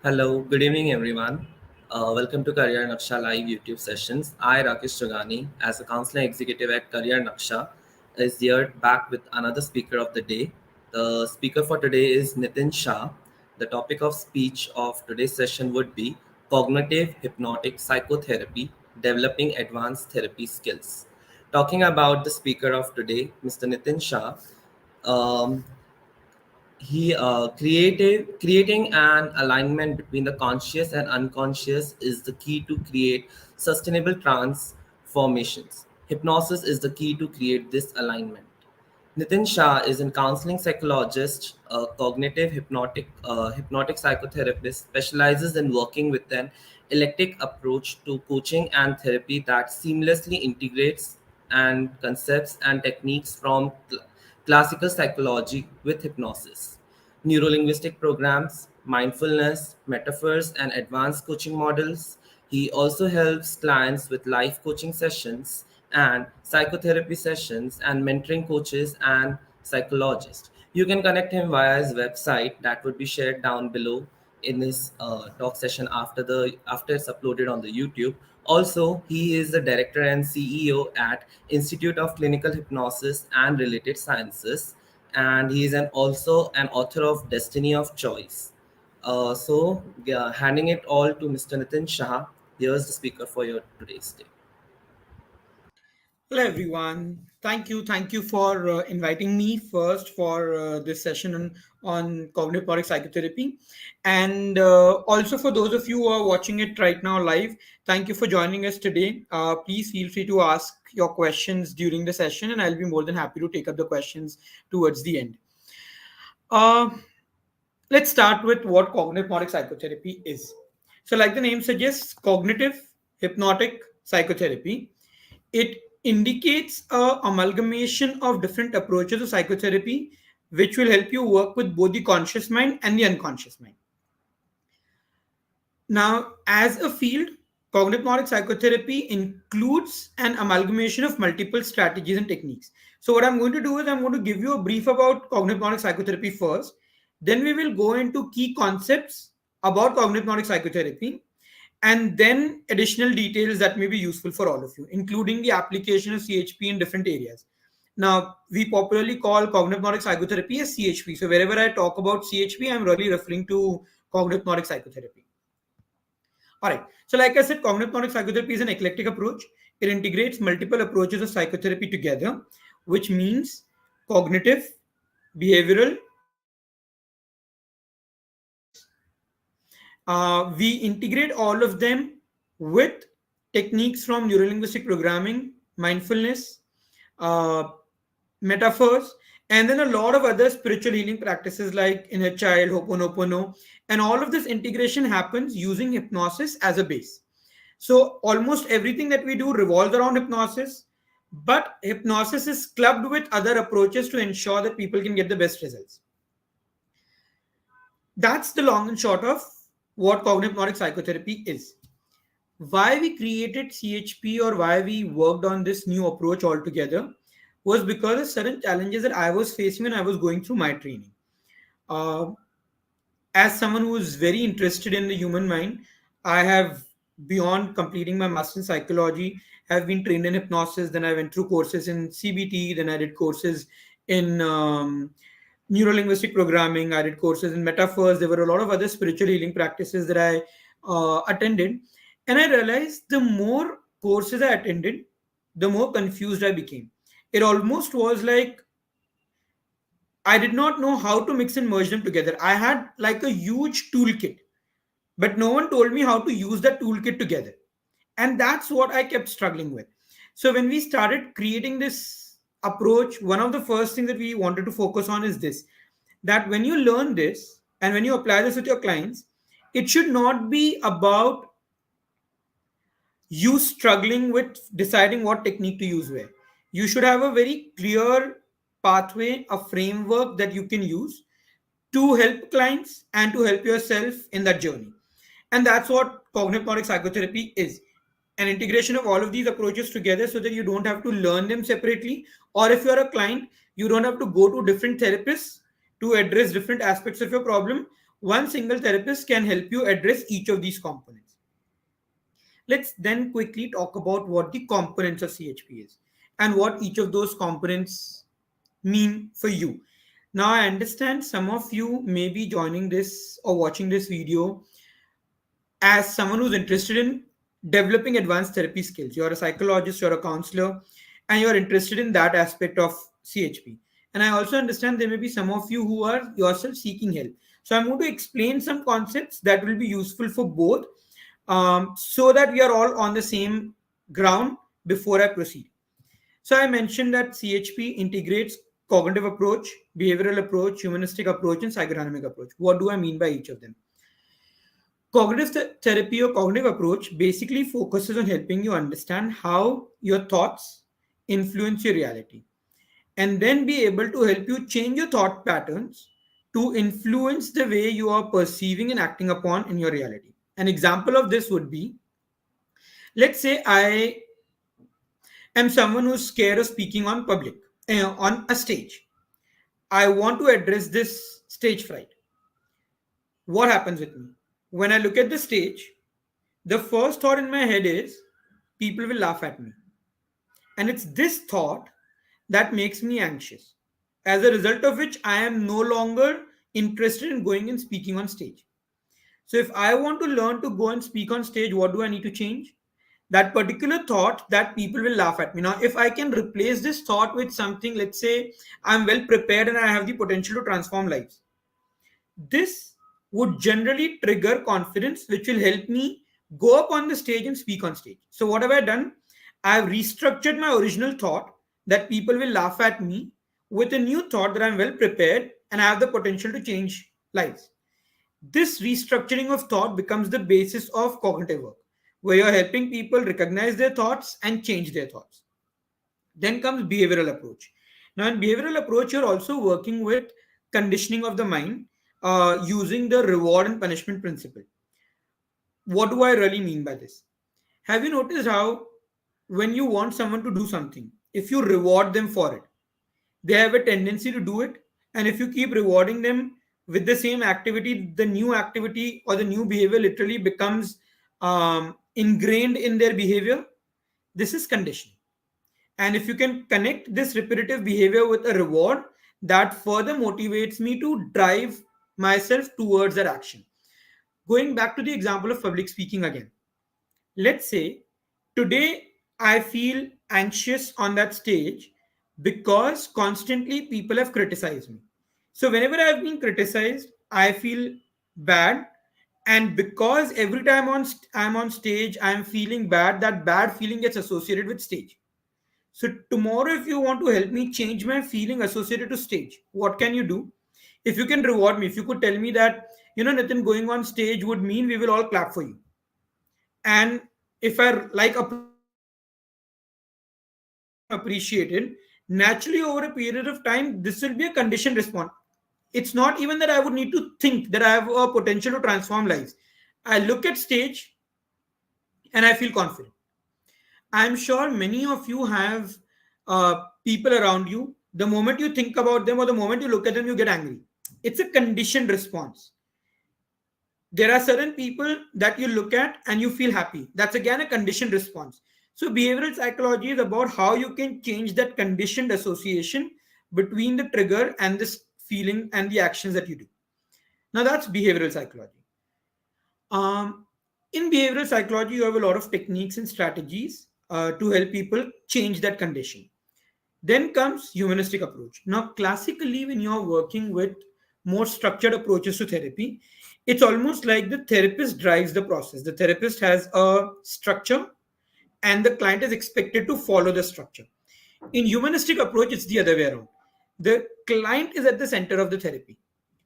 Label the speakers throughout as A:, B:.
A: Hello, good evening, everyone. Welcome to Career Naksha live YouTube sessions. I, Rakesh Chogani, as a counseling executive at Career Naksha, is here back with another speaker of the day. The speaker for today is Nitin Shah. The topic of speech of today's session would be cognitive hypnotic psychotherapy, developing advanced therapy skills. Talking about the speaker of today, Mr. Nitin Shah, um, creating an alignment between the conscious and unconscious is the key to create sustainable transformations. Hypnosis is the key to create this alignment. Nitin Shah is a counseling psychologist, a cognitive hypnotic psychotherapist, specializes in working with an eclectic approach to coaching and therapy that seamlessly integrates and concepts and techniques from classical psychology with hypnosis, neurolinguistic programs, mindfulness, metaphors, and advanced coaching models. He also helps clients with life coaching sessions and psychotherapy sessions and mentoring coaches and psychologists. You can connect him via his website that would be shared down below in this talk session after it's uploaded on the YouTube. Also, he is the director and CEO at Institute of Clinical Hypnosis and Related Sciences, and he is also an author of Destiny of Choice. So, handing it all to Mr. Nitin Shah. Here's the speaker for your today's day.
B: Hello, everyone. Thank you for inviting me first for this session on cognitive hypnotic psychotherapy, and also for those of you who are watching it right now live. Thank you for joining us today. Please feel free to ask your questions during the session, and I'll be more than happy to take up the questions towards the end. Uh, let's start with what cognitive hypnotic psychotherapy is. So, like the name suggests, cognitive hypnotic psychotherapy, it indicates a amalgamation of different approaches to psychotherapy, which will help you work with both the conscious mind and the unconscious mind. Now, as a field, cognitive hypnotic psychotherapy includes an amalgamation of multiple strategies and techniques. So, what I'm going to do is I'm going to give you a brief about cognitive hypnotic psychotherapy first. Then we will go into key concepts about cognitive hypnotic psychotherapy, and then additional details that may be useful for all of you, including the application of CHP in different areas. Now, we popularly call cognitive hypnotic psychotherapy as CHP. So, wherever I talk about CHP, I'm really referring to cognitive hypnotic psychotherapy. All right. So, like I said, cognitive hypnotic psychotherapy is an eclectic approach. It integrates multiple approaches of psychotherapy together, which means cognitive, behavioral, we integrate all of them with techniques from neurolinguistic programming, mindfulness, uh, metaphors, and then a lot of other spiritual healing practices like inner child, hoponopono, and all of this integration happens using hypnosis as a base. So almost everything that we do revolves around hypnosis, but hypnosis is clubbed with other approaches to ensure that people can get the best results. That's the long and short of what cognitive hypnotic psychotherapy is. Why we created CHP or why we worked on this new approach altogether was because of certain challenges that I was facing when I was going through my training. Uh, as someone who is very interested in the human mind, I have, beyond completing my master in psychology, have been trained in hypnosis. Then I went through courses in CBT. Then I did courses in neurolinguistic programming. I did courses in metaphors. There were a lot of other spiritual healing practices that I attended, and I realized the more courses I attended, the more confused I became. It almost was like I did not know how to mix and merge them together. I had like a huge toolkit, but no one told me how to use that toolkit together. And that's what I kept struggling with. So when we started creating this approach, one of the first things that we wanted to focus on is this, that when you learn this and when you apply this with your clients, it should not be about you struggling with deciding what technique to use where. You should have a very clear pathway, a framework that you can use to help clients and to help yourself in that journey. And that's what cognitive hypnotic psychotherapy is, an integration of all of these approaches together so that you don't have to learn them separately. Or if you're a client, you don't have to go to different therapists to address different aspects of your problem. One single therapist can help you address each of these components. Let's then quickly talk about what the components of CHP is and what each of those components mean for you. Now, I understand some of you may be joining this or watching this video as someone who's interested in developing advanced therapy skills. You're a psychologist, you're a counselor, and you're interested in that aspect of CHP. And I also understand there may be some of you who are yourself seeking help. So I'm going to explain some concepts that will be useful for both, so that we are all on the same ground before I proceed. So I mentioned that CHP integrates cognitive approach, behavioral approach, humanistic approach, and psychodynamic approach. What do I mean by each of them? Cognitive therapy or cognitive approach basically focuses on helping you understand how your thoughts influence your reality and then be able to help you change your thought patterns to influence the way you are perceiving and acting upon in your reality. An example of this would be, let's say I am someone who's scared of speaking on public, on a stage. I want to address this stage fright. What happens with me? When I look at the stage, the first thought in my head is people will laugh at me. And it's this thought that makes me anxious. As a result of which, I am no longer interested in going and speaking on stage. So, if I want to learn to go and speak on stage, what do I need to change? That particular thought that people will laugh at me. Now, if I can replace this thought with something, let's say I'm well prepared and I have the potential to transform lives, this would generally trigger confidence, which will help me go up on the stage and speak on stage. So, what have I done? I've restructured my original thought that people will laugh at me with a new thought that I'm well prepared and I have the potential to change lives. This restructuring of thought becomes the basis of cognitive work, where you're helping people recognize their thoughts and change their thoughts. Then comes behavioral approach. Now, in behavioral approach, you're also working with conditioning of the mind using the reward and punishment principle. What do I really mean by this? Have you noticed how when you want someone to do something, if you reward them for it, they have a tendency to do it? And if you keep rewarding them with the same activity, the new activity or the new behavior literally becomes ingrained in their behavior. This is conditioning. And if you can connect this repetitive behavior with a reward, that further motivates me to drive myself towards that action. Going back to the example of public speaking again. Let's say today I feel anxious on that stage because constantly people have criticized me. So whenever I've been criticized, I feel bad. And because every time I'm on stage, I'm feeling bad, that bad feeling gets associated with stage. So tomorrow, if you want to help me change my feeling associated to stage, what can you do? If you can reward me, if you could tell me that, Nitin, going on stage would mean we will all clap for you. And if I like appreciation, if I like being appreciated, naturally over a period of time, this will be a conditioned response. It's not even that I would need to think that I have a potential to transform lives. I look at stage and I feel confident. I'm sure many of you have people around you. The moment you think about them or the moment you look at them, you get angry. It's a conditioned response. There are certain people that you look at and you feel happy. That's again a conditioned response. So, behavioral psychology is about how you can change that conditioned association between the trigger and this feeling and the actions that you do. Now, that's behavioral psychology. Um, in behavioral psychology, you have a lot of techniques and strategies to help people change that condition. Then comes humanistic approach. Now, classically, when you're working with more structured approaches to therapy, it's almost like the therapist drives the process. The therapist has a structure and the client is expected to follow the structure. In humanistic approach, it's the other way around. The client is at the center of the therapy,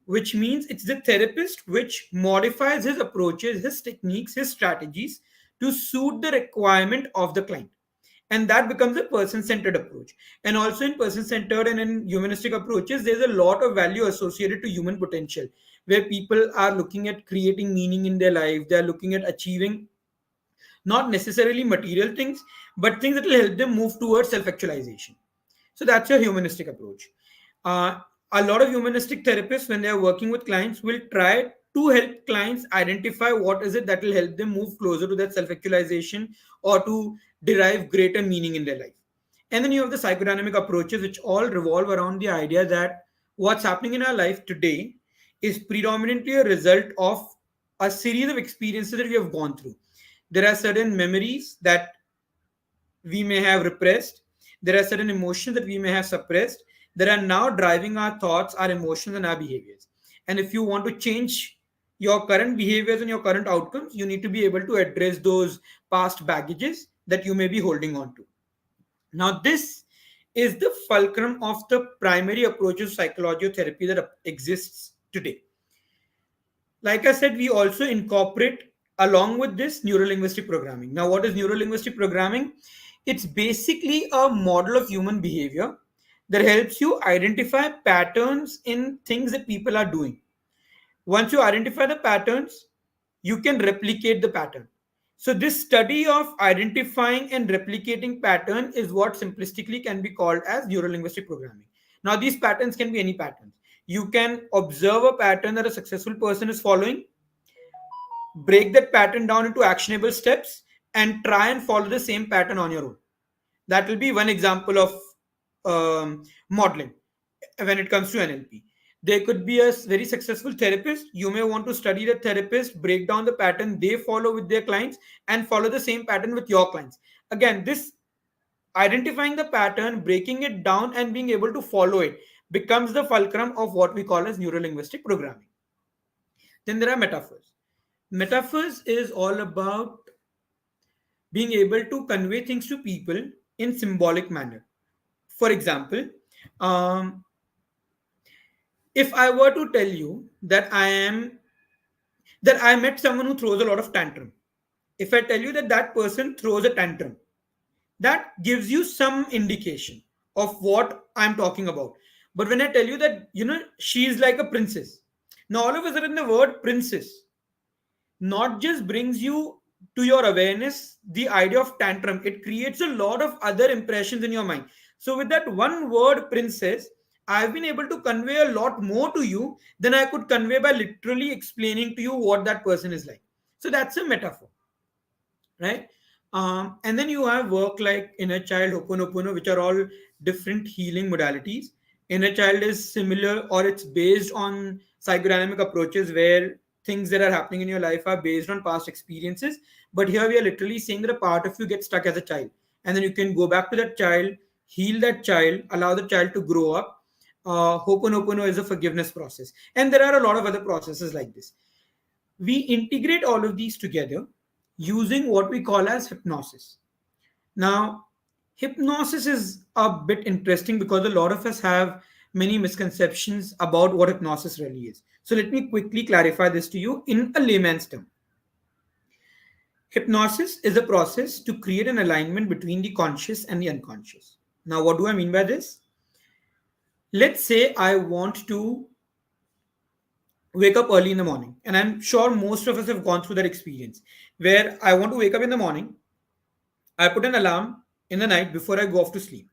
B: which means it's the therapist which modifies his approaches, his techniques, his strategies to suit the requirement of the client. And that becomes a person-centered approach. And also in person-centered and in humanistic approaches, there's a lot of value associated to human potential, where people are looking at creating meaning in their life. They're looking at achieving not necessarily material things, but things that will help them move towards self-actualization. So that's your humanistic approach. A lot of humanistic therapists, when they are working with clients, will try to help clients identify what is it that will help them move closer to that self-actualization or to derive greater meaning in their life. And then you have the psychodynamic approaches, which all revolve around the idea that what's happening in our life today is predominantly a result of a series of experiences that we have gone through. There are certain memories that we may have repressed. There are certain emotions that we may have suppressed that are now driving our thoughts, our emotions, and our behaviors. And if you want to change your current behaviors and your current outcomes, you need to be able to address those past baggages that you may be holding on to. Now, this is the fulcrum of the primary approaches of psychology or therapy that exists today. Like I said, we also incorporate along with this neurolinguistic programming. Now, what is neurolinguistic programming? It's basically a model of human behavior that helps you identify patterns in things that people are doing. Once you identify the patterns, you can replicate the pattern. So this study of identifying and replicating pattern is what simplistically can be called as neurolinguistic programming. Now these patterns can be any patterns. You can observe a pattern that a successful person is following, break that pattern down into actionable steps, and try and follow the same pattern on your own. That will be one example of modeling when it comes to NLP. There could be a very successful therapist. You may want to study the therapist, break down the pattern they follow with their clients, and follow the same pattern with your clients. Again, this identifying the pattern, breaking it down, and being able to follow it becomes the fulcrum of what we call as neurolinguistic programming. Then there are metaphors. Metaphors is all about being able to convey things to people in symbolic manner. For example, um, if I were to tell you that I met someone who throws a lot of tantrum, if I tell you that that person throws a tantrum, that gives you some indication of what I'm talking about. But when I tell you that, she is like a princess, now all of a sudden the word princess not just brings you to your awareness the idea of tantrum, it creates a lot of other impressions in your mind. So with that one word princess, I've been able to convey a lot more to you than I could convey by literally explaining to you what that person is like. So that's a metaphor, right? And then you have work like inner child, hoponopono, which are all different healing modalities. Inner child is similar, or it's based on psychodynamic approaches where things that are happening in your life are based on past experiences. But here we are literally saying that a part of you gets stuck as a child, and then you can go back to that child, heal that child, allow the child to grow up. Hoponopono is a forgiveness process, and there are a lot of other processes like this. We integrate all of these together using what we call as hypnosis. Now, hypnosis is a bit interesting because a lot of us have many misconceptions about what hypnosis really is. So, let me quickly clarify this to you in a layman's term. Hypnosis is a process to create an alignment between the conscious and the unconscious. Now, what do I mean by this? Let's say I want to wake up early in the morning, and I'm sure most of us have gone through that experience where I want to wake up in the morning. I put an alarm in the night before I go off to sleep.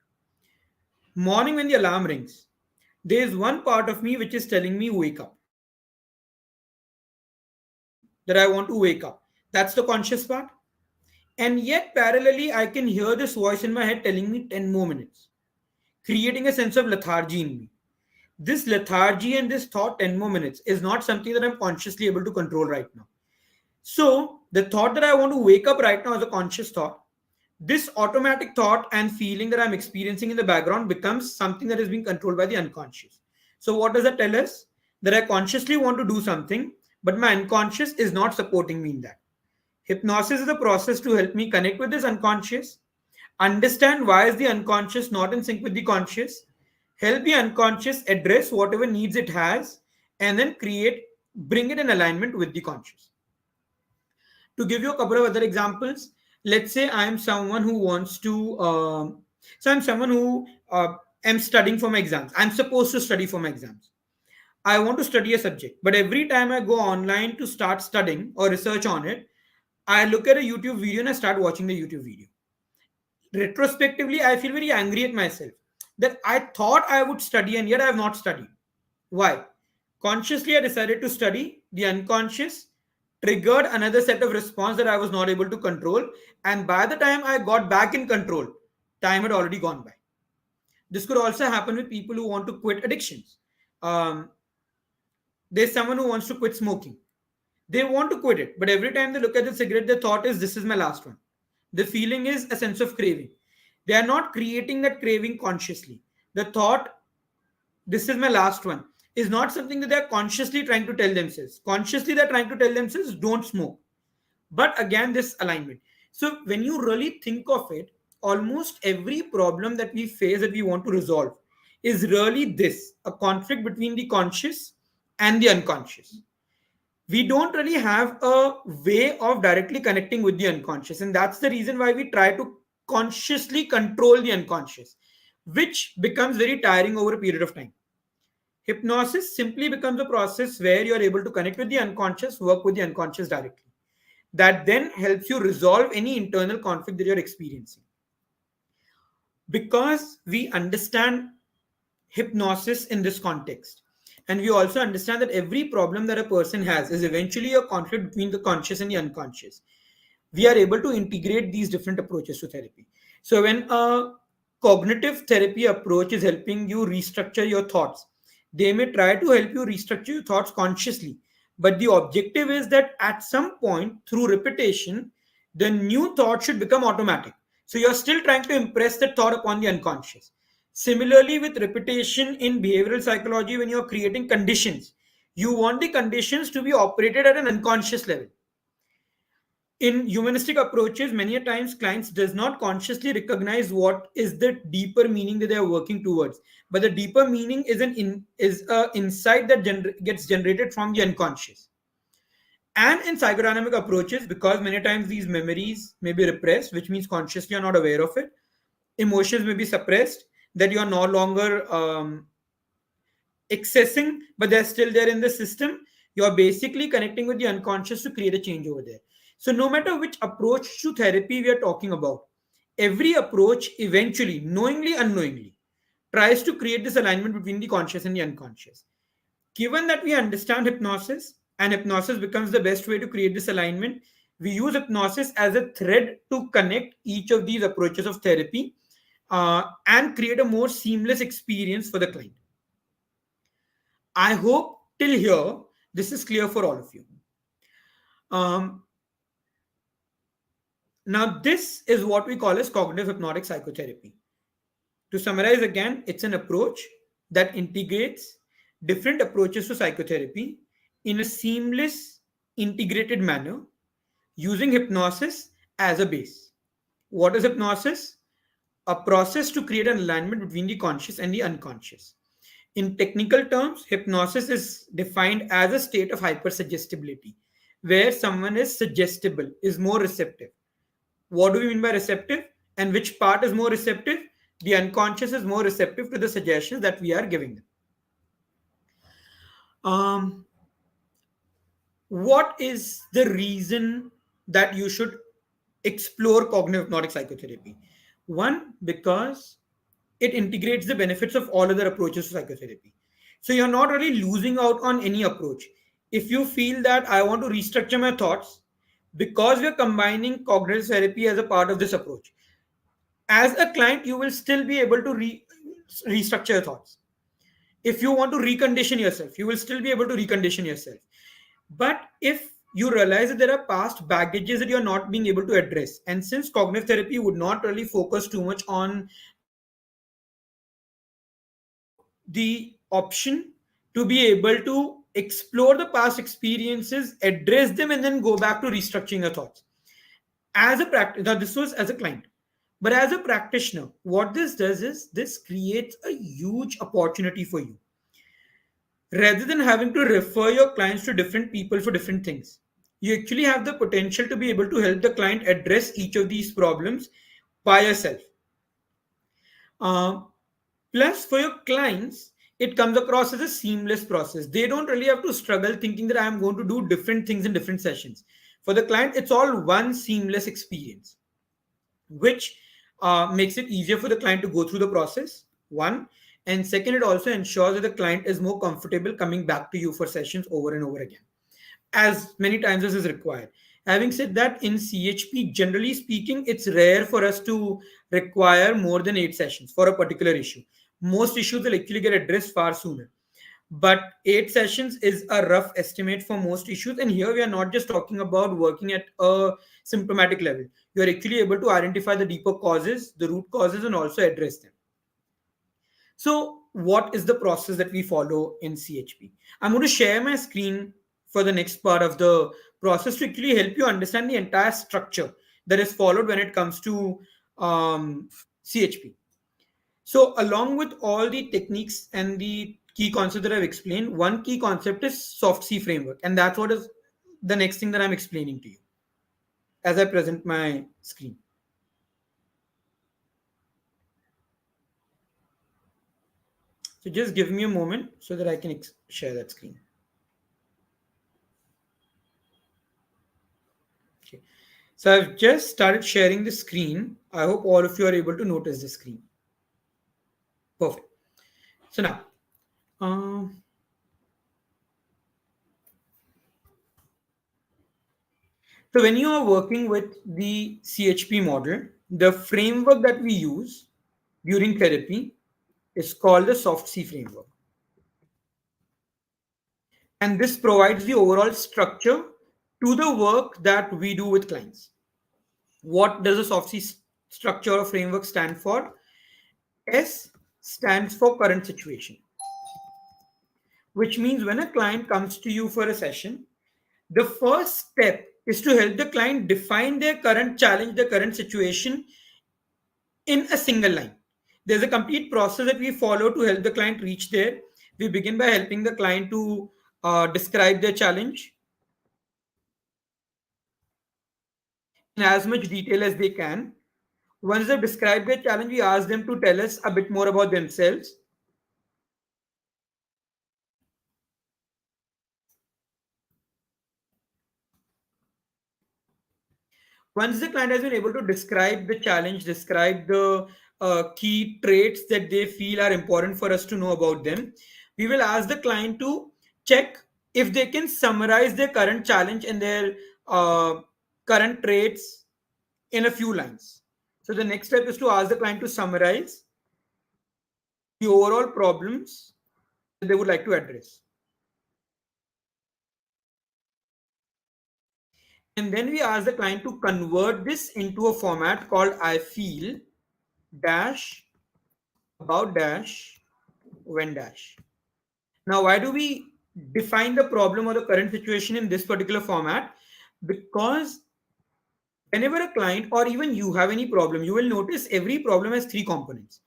B: Morning, when the alarm rings, there is one part of me which is telling me wake up, that I want to wake up. That's the conscious part. And yet parallelly I can hear this voice in my head telling me 10 more minutes, creating a sense of lethargy in me. This lethargy and this thought 10 more minutes is not something that I'm consciously able to control right now. So the thought that I want to wake up right now is a conscious thought. This automatic thought and feeling that I'm experiencing in the background becomes something that is being controlled by the unconscious. So what does that tell us? That I consciously want to do something, but my unconscious is not supporting me in that. Hypnosis is a process to help me connect with this unconscious, understand why is the unconscious not in sync with the conscious, help the unconscious address whatever needs it has, and then bring it in alignment with the conscious. To give you a couple of other examples, let's say I am someone who wants to, so I'm someone who am studying for my exams. I'm supposed to study for my exams. I want to study a subject, but every time I go online to start studying or research on it, I look at a YouTube video and I start watching the YouTube video. Retrospectively, I feel very angry at myself that I thought I would study and yet I have not studied. Why? Consciously, I decided to study. The unconscious triggered another set of response that I was not able to control. And by the time I got back in control, time had already gone by. This could also happen with people who want to quit addictions. Um, there's someone who wants to quit smoking. They want to quit it, but every time they look at the cigarette, their thought is, this is my last one. The feeling is a sense of craving. They are not creating that craving consciously. The thought, this is my last one, is not something that they're consciously trying to tell themselves. Consciously, they're trying to tell themselves, don't smoke. But again, this alignment. So when you really think of it, almost every problem that we face that we want to resolve is really this, a conflict between the conscious and the unconscious. We don't really have a way of directly connecting with the unconscious, and that's the reason why we try to consciously control the unconscious, which becomes very tiring over a period of time. Hypnosis simply becomes a process where you're able to connect with the unconscious, work with the unconscious directly. That then helps you resolve any internal conflict that you're experiencing. Because we understand hypnosis in this context, and we also understand that every problem that a person has is eventually a conflict between the conscious and the unconscious, we are able to integrate these different approaches to therapy. So when a cognitive therapy approach is helping you restructure your thoughts, they may try to help you restructure your thoughts consciously, but the objective is that at some point through repetition, the new thought should become automatic. So you're still trying to impress that thought upon the unconscious. Similarly, with repetition in behavioral psychology, when you're creating conditions, you want the conditions to be operated at an unconscious level. In humanistic approaches, many a times clients does not consciously recognize what is the deeper meaning that they are working towards, but the deeper meaning is a insight that gets generated from the unconscious. And in psychodynamic approaches, because many times these memories may be repressed, which means consciously you're not aware of it, emotions may be suppressed, that you are no longer accessing, but they're still there in the system. You're basically connecting with the unconscious to create a change over there. So, no matter which approach to therapy we are talking about, every approach eventually, knowingly, unknowingly, tries to create this alignment between the conscious and the unconscious. Given that we understand hypnosis, and hypnosis becomes the best way to create this alignment, we use hypnosis as a thread to connect each of these approaches of therapy and create a more seamless experience for the client. I hope till here this is clear for all of you. Um, Now, this is what we call as cognitive hypnotic psychotherapy. To summarize again, it's an approach that integrates different approaches to psychotherapy in a seamless, integrated manner using hypnosis as a base. What is hypnosis? A process to create an alignment between the conscious and the unconscious. In technical terms, hypnosis is defined as a state of hypersuggestibility, where someone is suggestible, is more receptive. What do we mean by receptive? And which part is more receptive? The unconscious is more receptive to the suggestions that we are giving them. Um, what is the reason that you should explore cognitive hypnotic psychotherapy? One, because it integrates the benefits of all other approaches to psychotherapy. So you're not really losing out on any approach. If you feel that I want to restructure my thoughts, because we're combining cognitive therapy as a part of this approach, as a client, you will still be able to restructure your thoughts. If you want to recondition yourself, you will still be able to recondition yourself. But if you realize that there are past baggages that you're not being able to address, and since cognitive therapy would not really focus too much on the option to be able to explore the past experiences, address them, and then go back to restructuring your thoughts. As a practice, now this was as a client, but as a practitioner, what this does is this creates a huge opportunity for you. Rather than having to refer your clients to different people for different things, you actually have the potential to be able to help the client address each of these problems by yourself. Uh, Plus, for your clients, it comes across as a seamless process. They don't really have to struggle thinking that I am going to do different things in different sessions. For the client, it's all one seamless experience, which makes it easier for the client to go through the process. One, And second, it also ensures that the client is more comfortable coming back to you for sessions over and over again, as many times as is required. Having said that, in CHP, generally speaking, it's rare for us to require more than 8 sessions for a particular issue. Most issues will actually get addressed far sooner. But 8 sessions is a rough estimate for most issues. And here we are not just talking about working at a symptomatic level. You're actually able to identify the deeper causes, the root causes, and also address them. So, what is the process that we follow in CHP? I'm going to share my screen for the next part of the process to actually help you understand the entire structure that is followed when it comes to CHP. So, along with all the techniques and the key concepts that I've explained, one key concept is soft C framework, and that's what is the next thing that I'm explaining to you as I present my screen. So, just give me a moment so that I can share that screen. Okay. So I've just started sharing the screen. I hope all of you are able to notice the screen. Perfect. So now, um, so when you are working with the CHP model, the framework that we use during therapy is called the soft C framework. And this provides the overall structure to the work that we do with clients. What does the soft C structure or framework stand for? S stands for current situation, which means when a client comes to you for a session, the first step is to help the client define their current challenge, their current situation in a single line. There's a complete process that we follow to help the client reach there. We begin by helping the client to describe their challenge in as much detail as they can. Once they've described their challenge, we ask them to tell us a bit more about themselves. Once the client has been able to describe the challenge, describe the key traits that they feel are important for us to know about them, we will ask the client to check if they can summarize their current challenge and their uh, current traits in a few lines. So the next step is to ask the client to summarize the overall problems that they would like to address. And then we ask the client to convert this into a format called I feel dash about dash when dash. Now, why do we define the problem or the current situation in this particular format? Because whenever a client or even you have any problem, you will notice every problem has three components.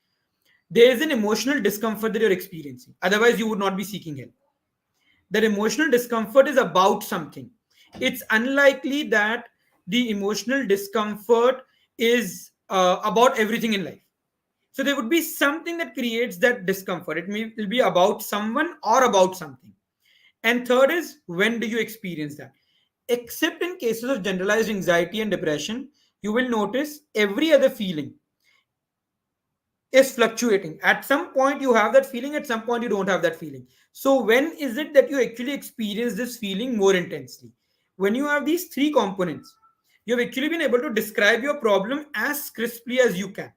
B: There is an emotional discomfort that you're experiencing. Otherwise, you would not be seeking help. That emotional discomfort is about something. It's unlikely that the emotional discomfort is about everything in life. So there would be something that creates that discomfort. Will be about someone or about something. And third is, when do you experience that? Except in cases of generalized anxiety and depression, you will notice every other feeling is fluctuating. At some point, you have that feeling, at some point, you don't have that feeling. So, when is it that you actually experience this feeling more intensely? When you have these three components, you have actually been able to describe your problem as crisply as you can.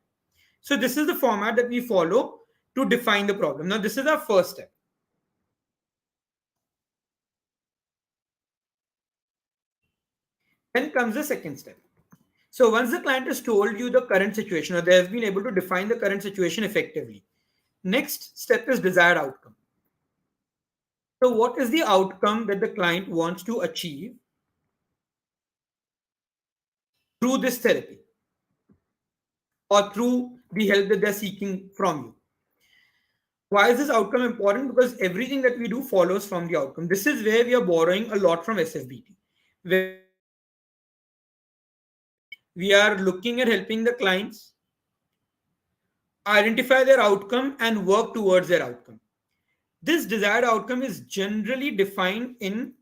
B: So, this is the format that we follow to define the problem. Now, this is our first step. Then comes the second step. So once the client has told you the current situation or they have been able to define the current situation effectively, next step is desired outcome. So what is the outcome that the client wants to achieve through this therapy or through the help that they're seeking from you? Why is this outcome important? Because everything that we do follows from the outcome. This is where we are borrowing a lot from SFBT. We are looking at helping the clients identify their outcome and work towards their outcome. This desired outcome is generally defined in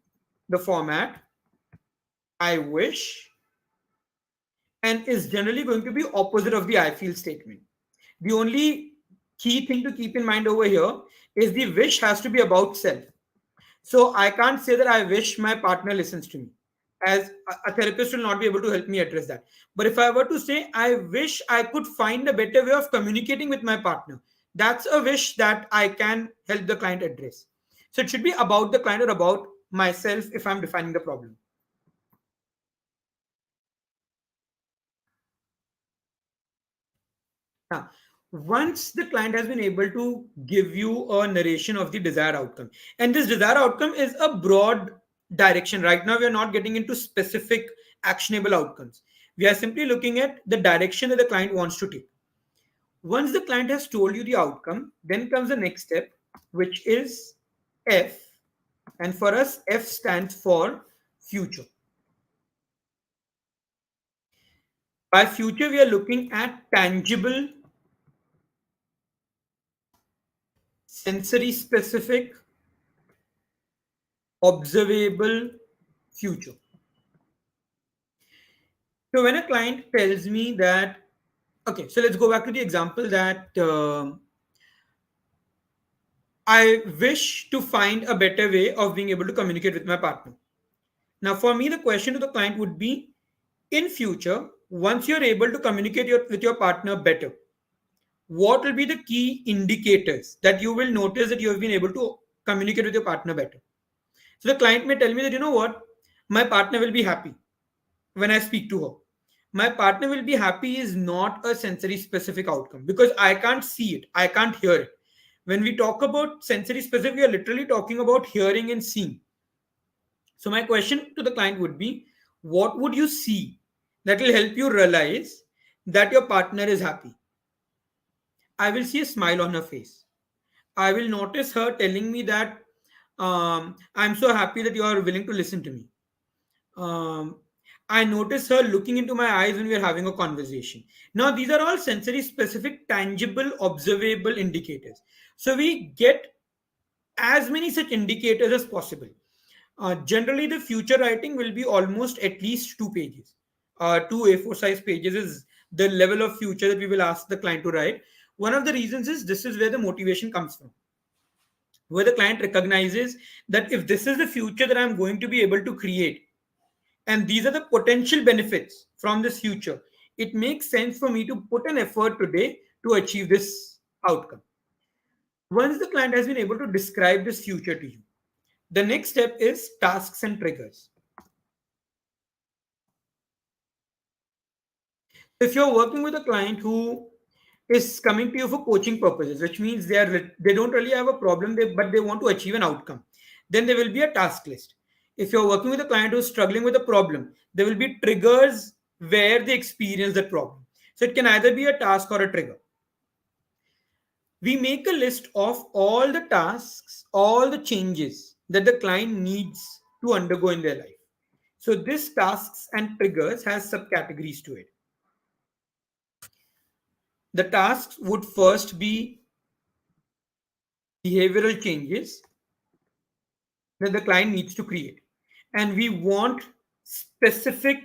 B: the format I wish and is generally going to be opposite of the I feel statement. The only key thing to keep in mind over here is the wish has to be about self. So I can't say that I wish my partner listens to me, as a therapist will not be able to help me address that. But if I were to say, I wish I could find a better way of communicating with my partner, that's a wish that I can help the client address. So it should be about the client or about myself if I'm defining the problem. Now, once the client has been able to give you a narration of the desired outcome, and this desired outcome is a broad direction. Right now, we are not getting into specific actionable outcomes. We are simply looking at the direction that the client wants to take. Once the client has told you the outcome, then comes the next step, which is F. And for us, F stands for future. By future, we are looking at tangible, sensory specific, observable future. So when a client tells me that, okay, so let's go back to the example that I wish to find a better way of being able to communicate with my partner. Now, for me, the question to the client would be, in future, once you're able to communicate with your partner better, what will be the key indicators that you will notice that you have been able to communicate with your partner better? So the client may tell me that, you know what, my partner will be happy when I speak to her. My partner will be happy is not a sensory specific outcome because I can't see it, I can't hear it. When we talk about sensory specific, we are literally talking about hearing and seeing. So, my question to the client would be, what would you see that will help you realize that your partner is happy? I will see a smile on her face. I will notice her telling me that I'm so happy that you are willing to listen to me. um, I notice her looking into my eyes when we are having a conversation. Now, these are all sensory specific, tangible, observable indicators. So, we get as many such indicators as possible. Generally, the future writing will be almost at least 2 pages. Two A4 size pages is the level of future that we will ask the client to write. One of the reasons is this is where the motivation comes from, where the client recognizes that if this is the future that I'm going to be able to create, and these are the potential benefits from this future, it makes sense for me to put an effort today to achieve this outcome. Once the client has been able to describe this future to you, the next step is tasks and triggers. If you're working with a client who is coming to you for coaching purposes, which means they don't really have a problem, but they want to achieve an outcome, then there will be a task list. If you're working with a client who's struggling with a problem, there will be triggers where they experience that problem. So it can either be a task or a trigger. We make a list of all the tasks, all the changes that the client needs to undergo in their life. So this tasks and triggers has subcategories to it. The tasks would first be behavioral changes that the client needs to create. And we want specific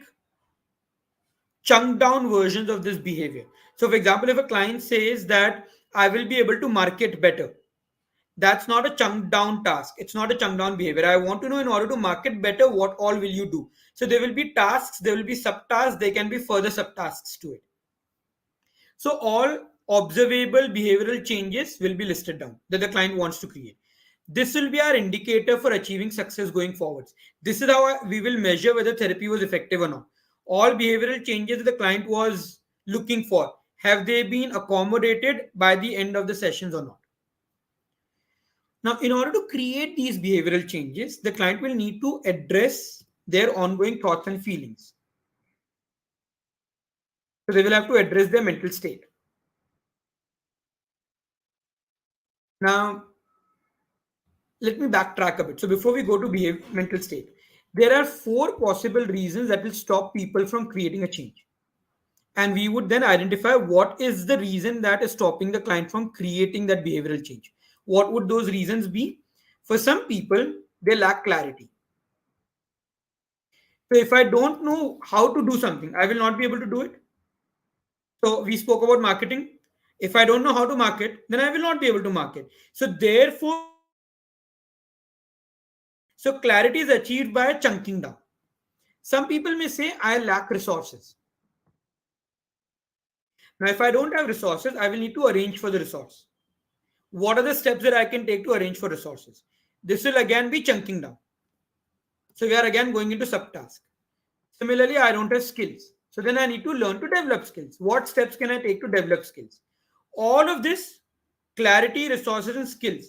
B: chunk down versions of this behavior. So, for example, if a client says that I will be able to market better, that's not a chunk down task. It's not a chunk down behavior. I want to know, in order to market better, what all will you do? So, there will be tasks, there will be subtasks, there can be further subtasks to it. So all observable behavioral changes will be listed down that the client wants to create. This will be our indicator for achieving success going forwards. This is how we will measure whether therapy was effective or not. All behavioral changes that the client was looking for, have they been accommodated by the end of the sessions or not? Now, in order to create these behavioral changes, the client will need to address their ongoing thoughts and feelings. So they will have to address their mental state. Now, let me backtrack a bit. So before we go to behave mental state, there are four possible reasons that will stop people from creating a change. And we would then identify what is the reason that is stopping the client from creating that behavioral change. What would those reasons be? For some people, they lack clarity. So if I don't know how to do something, I will not be able to do it. So we spoke about marketing. If I don't know how to market, then I will not be able to market. So therefore, clarity is achieved by chunking down. Some people may say, I lack resources. Now, if I don't have resources, I will need to arrange for the resource. What are the steps that I can take to arrange for resources? This will again be chunking down. So we are again going into subtask. Similarly, I don't have skills. So then I need to learn to develop skills. What steps can I take to develop skills? All of this clarity, resources, and skills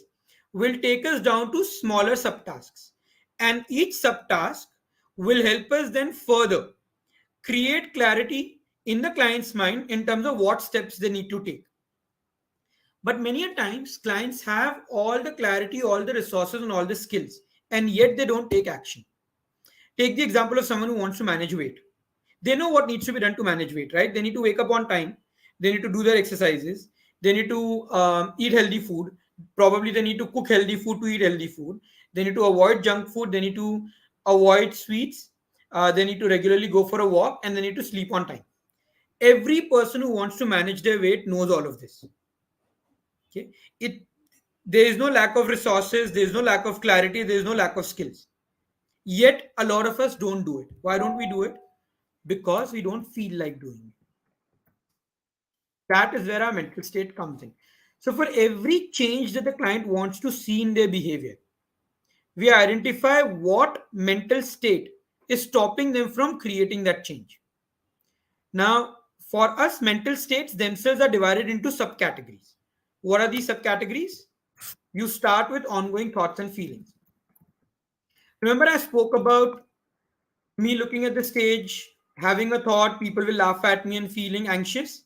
B: will take us down to smaller subtasks. And each subtask will help us then further create clarity in the client's mind in terms of what steps they need to take. But many a times, clients have all the clarity, all the resources, and all the skills, and yet they don't take action. Take the example of someone who wants to manage weight. They know what needs to be done to manage weight, right? They need to wake up on time, they need to do their exercises, they need to eat healthy food. Probably they need to cook healthy food to eat healthy food. They need to avoid junk food, they need to avoid sweets, they need to regularly go for a walk, and they need to sleep on time. Every person who wants to manage their weight knows all of this. Okay, it there is no lack of resources, there is no lack of clarity, there is no lack of skills. Yet a lot of us don't do it. Why don't we do it? Because we don't feel like doing it. That is where our mental state comes in. So for every change that the client wants to see in their behavior, we identify what mental state is stopping them from creating that change. Now, for us, mental states themselves are divided into subcategories. What are these subcategories? You start with ongoing thoughts and feelings. Remember, I spoke about me looking at the stage, having a thought, people will laugh at me, and feeling anxious.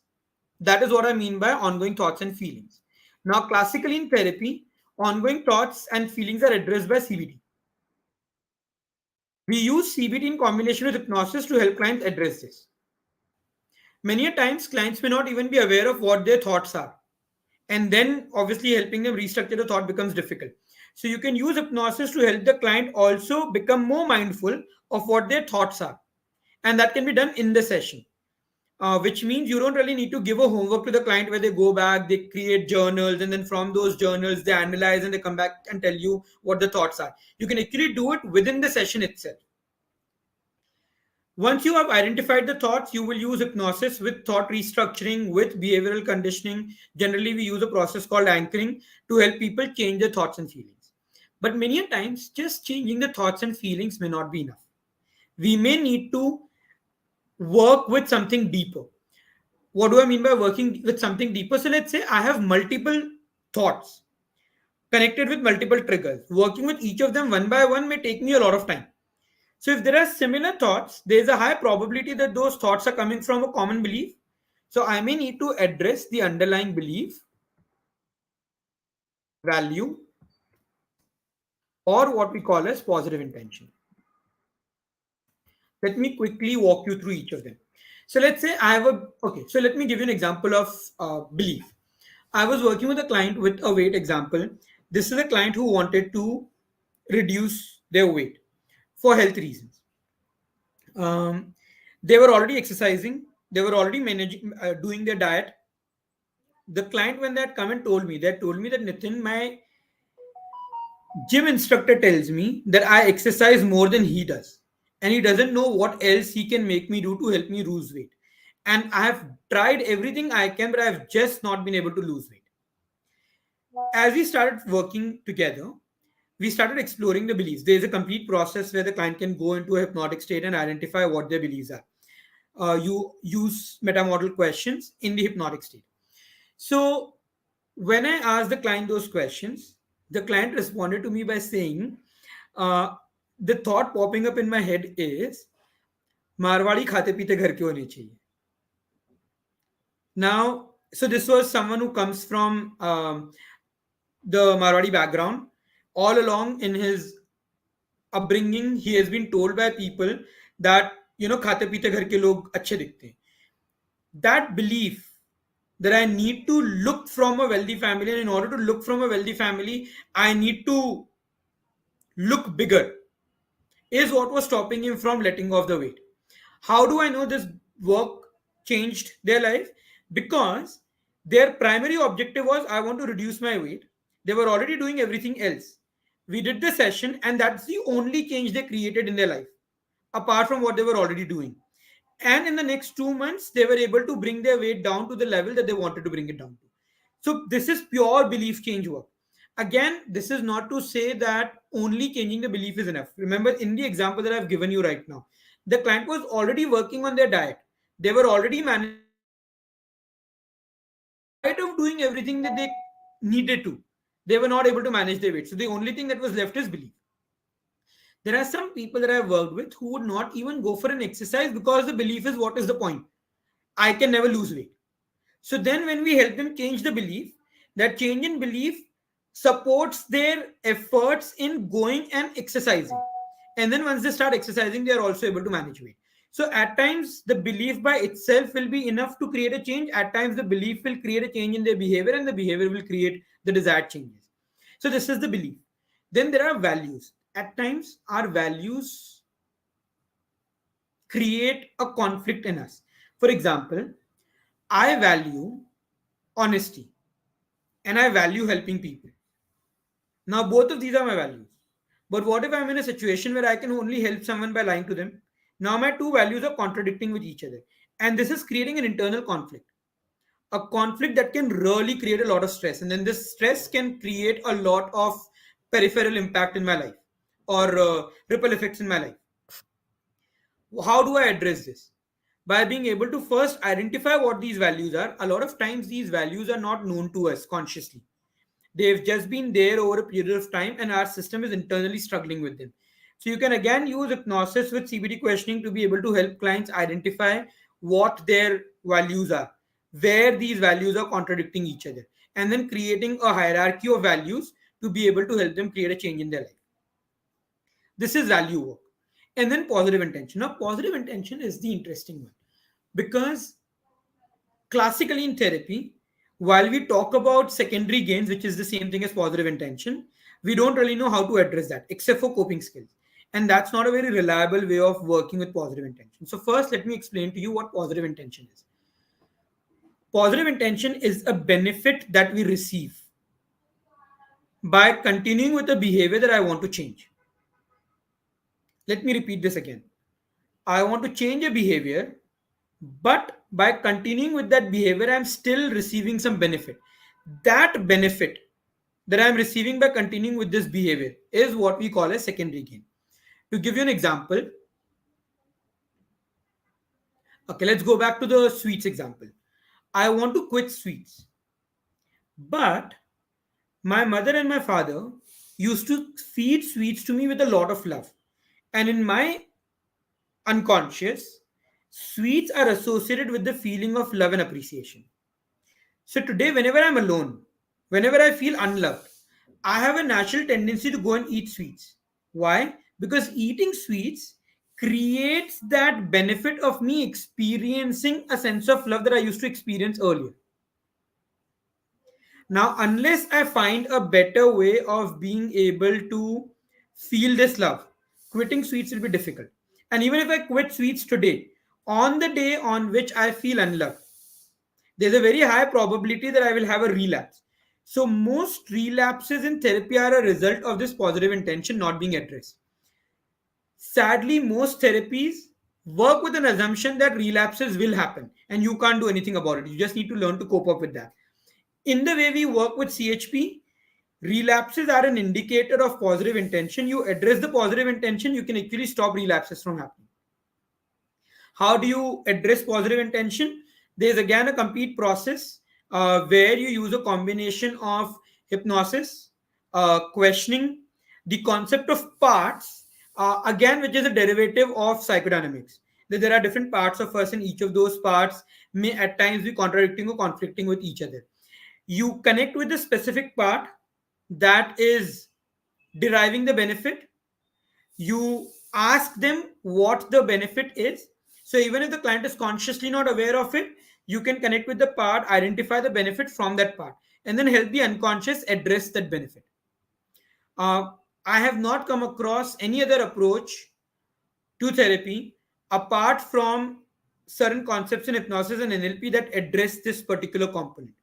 B: That is what I mean by ongoing thoughts and feelings. Now, classically in therapy, ongoing thoughts and feelings are addressed by CBT. We use CBT in combination with hypnosis to help clients address this. Many a times, clients may not even be aware of what their thoughts are. And then, obviously, helping them restructure the thought becomes difficult. So, you can use hypnosis to help the client also become more mindful of what their thoughts are. And that can be done in the session. Which means you don't really need to give a homework to the client where they go back, they create journals, and then from those journals, they analyze and they come back and tell you what the thoughts are. You can actually do it within the session itself. Once you have identified the thoughts, you will use hypnosis with thought restructuring, with behavioral conditioning. Generally, we use a process called anchoring to help people change their thoughts and feelings. But many a times, just changing the thoughts and feelings may not be enough. We may need to work with something deeper. What do I mean by working with something deeper? So let's say I have multiple thoughts connected with multiple triggers. Working with each of them one by one may take me a lot of time. So if there are similar thoughts, there is a high probability that those thoughts are coming from a common belief. So I may need to address the underlying belief, value, or what we call as positive intention. Let me quickly walk you through each of them. So let's say I have a, okay, so let me give you an example of belief. I was working with a client with a weight example. This is a client who wanted to reduce their weight for health reasons. Um, they were already exercising, they were already managing, doing their diet. The client, when they had come and told me, they had told me that Nitin, my gym instructor tells me that I exercise more than he does. And he doesn't know what else he can make me do to help me lose weight. And I have tried everything I can, but I've just not been able to lose weight. As we started working together, we started exploring the beliefs. There's a complete process where the client can go into a hypnotic state and identify what their beliefs are. You use metamodel questions in the hypnotic state. So when I asked the client those questions, the client responded to me by saying, uh, the thought popping up in my head is, Marwari खाते पीते घर क्यों नहीं चाहिए. Now, so this was someone who comes from the Marwadi background. All along in his upbringing, he has been told by people that, खाते पीते घर के लोग अच्छे दिखते हैं. That belief that I need to look from a wealthy family, and in order to look from a wealthy family, I need to look bigger, is what was stopping him from letting go of the weight. How do I know this work changed their life? Because Their primary objective was, I want to reduce my weight. They were already doing everything else. We did the session, and that's the only change they created in their life, apart from what they were already doing. And in the next 2 months, they were able to bring their weight down to the level that they wanted to bring it down to. So, this is pure belief change work. Again, this is not to say that only changing the belief is enough. Remember, in the example that I've given you right now, the client was already working on their diet. They were already managing their weight. In spite of doing everything that they needed to, they were not able to manage their weight. So the only thing that was left is belief. There are some people that I've worked with who would not even go for an exercise because the belief is, what is the point? I can never lose weight. So then when we help them change the belief, that change in belief supports their efforts in going and exercising. And then once they start exercising, they are also able to manage weight. So at times the belief by itself will be enough to create a change. At times the belief will create a change in their behavior, and the behavior will create the desired changes. So this is the belief. Then there are values. At times our values create a conflict in us. For example, I value honesty and I value helping people. Now, both of these are my values. But what if I'm in a situation where I can only help someone by lying to them? Now, my two values are contradicting with each other. And this is creating an internal conflict. A conflict that can really create a lot of stress. And then this stress can create a lot of peripheral impact in my life, or ripple effects in my life. How do I address this? By being able to first identify what these values are. A lot of times, these values are not known to us consciously. They've just been there over a period of time, and our system is internally struggling with them. So, you can again use hypnosis with CBT questioning to be able to help clients identify what their values are, where these values are contradicting each other, and then creating a hierarchy of values to be able to help them create a change in their life. This is value work. And then positive intention. Now, positive intention is the interesting one, because classically in therapy, while we talk about secondary gains, which is the same thing as positive intention, we don't really know how to address that except for coping skills. And that's not a very reliable way of working with positive intention. So, first, let me explain to you what positive intention is. Positive intention is a benefit that we receive by continuing with a behavior that I want to change. Let me repeat this again. I want to change a behavior, but by continuing with that behavior, I'm still receiving some benefit. That benefit that I'm receiving by continuing with this behavior is what we call a secondary gain. To give you an example, okay, let's go back to the sweets example. I want to quit sweets, but my mother and my father used to feed sweets to me with a lot of love. And in my unconscious, sweets are associated with the feeling of love and appreciation. So today, whenever I'm alone, whenever I feel unloved, I have a natural tendency to go and eat sweets. Why? Because eating sweets creates that benefit of me experiencing a sense of love that I used to experience earlier. Now, unless I find a better way of being able to feel this love, quitting sweets will be difficult. And even if I quit sweets today, on the day on which I feel unloved, there's a very high probability that I will have a relapse. So, most relapses in therapy are a result of this positive intention not being addressed. Sadly, most therapies work with an assumption that relapses will happen and you can't do anything about it. You just need to learn to cope up with that. In the way we work with CHP, relapses are an indicator of positive intention. You address the positive intention, you can actually stop relapses from happening. How do you address positive intention? There's again a complete process where you use a combination of hypnosis, questioning, the concept of parts, again, which is a derivative of psychodynamics. There are different parts of us, and each of those parts may at times be contradicting or conflicting with each other. You connect with the specific part that is deriving the benefit. You ask them what the benefit is. So even if the client is consciously not aware of it, you can connect with the part, identify the benefit from that part, and then help the unconscious address that benefit. uh, I have not come across any other approach to therapy apart from certain concepts in hypnosis and NLP that address this particular component.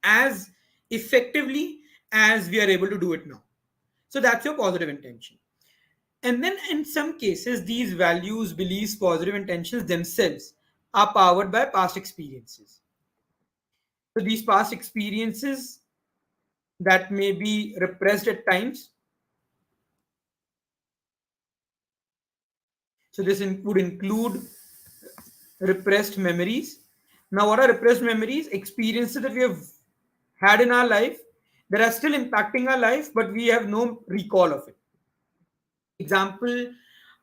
B: as effectively as we are able to do it now. So that's your positive intention. And then in some cases, these values, beliefs, positive intentions themselves are powered by past experiences. So these past experiences that may be repressed at times. So this would include repressed memories. Now, what are repressed memories? Experiences that we have had in our life that are still impacting our life, but we have no recall of it. Example,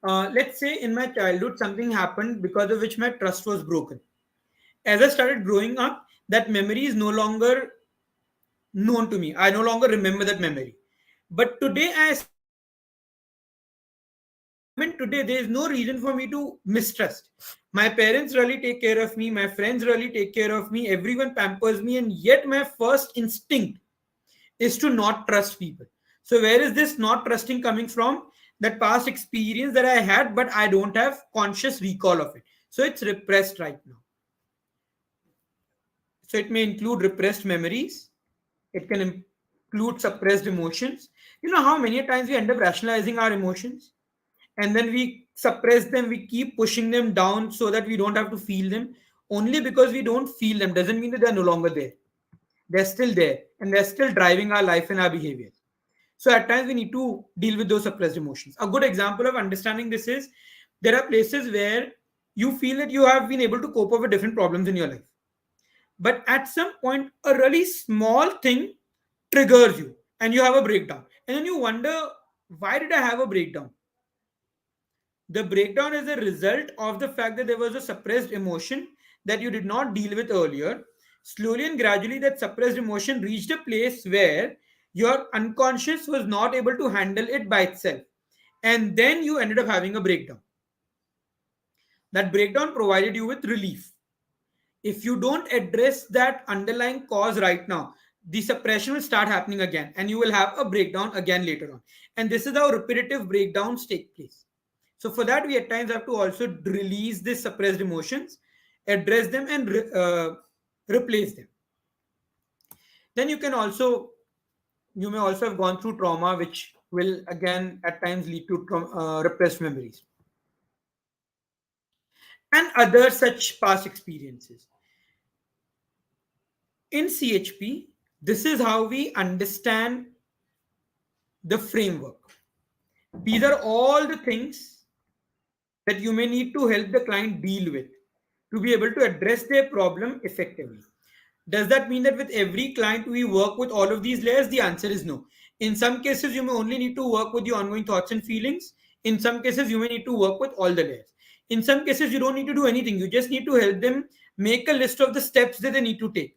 B: let's say in my childhood, something happened because of which my trust was broken. As I started growing up, that memory is no longer known to me. I no longer remember that memory. But today, I still remember that memory. I mean, today there is no reason for me to mistrust. My parents really take care of me, my friends really take care of me, everyone pampers me, and yet my first instinct is to not trust people. So, where is this not trusting coming from? That past experience that I had, but I don't have conscious recall of it. So, it's repressed right now. So, it may include repressed memories, it can include suppressed emotions. You know how many times we end up rationalizing our emotions? And then we suppress them, we keep pushing them down so that we don't have to feel them. Only because we don't feel them doesn't mean that they're no longer there. They're still there and they're still driving our life and our behavior. So at times we need to deal with those suppressed emotions. A good example of understanding this is there are places where you feel that you have been able to cope up with different problems in your life. But at some point, a really small thing triggers you and you have a breakdown. And then you wonder, why did I have a breakdown? The breakdown is a result of the fact that there was a suppressed emotion that you did not deal with earlier. Slowly and gradually, that suppressed emotion reached a place where your unconscious was not able to handle it by itself. And then you ended up having a breakdown. That breakdown provided you with relief. If you don't address that underlying cause right now, the suppression will start happening again and you will have a breakdown again later on. And this is how repetitive breakdowns take place. So for that, we at times have to also release these suppressed emotions, address them, and replace them. Then you may also have gone through trauma, which will again at times lead to repressed memories and other such past experiences. In CHP, this is how we understand the framework. These are all the things that you may need to help the client deal with to be able to address their problem effectively. Does that mean that with every client we work with all of these layers? The answer is no. In some cases, you may only need to work with the ongoing thoughts and feelings. In some cases, you may need to work with all the layers. In some cases, you don't need to do anything. You just need to help them make a list of the steps that they need to take.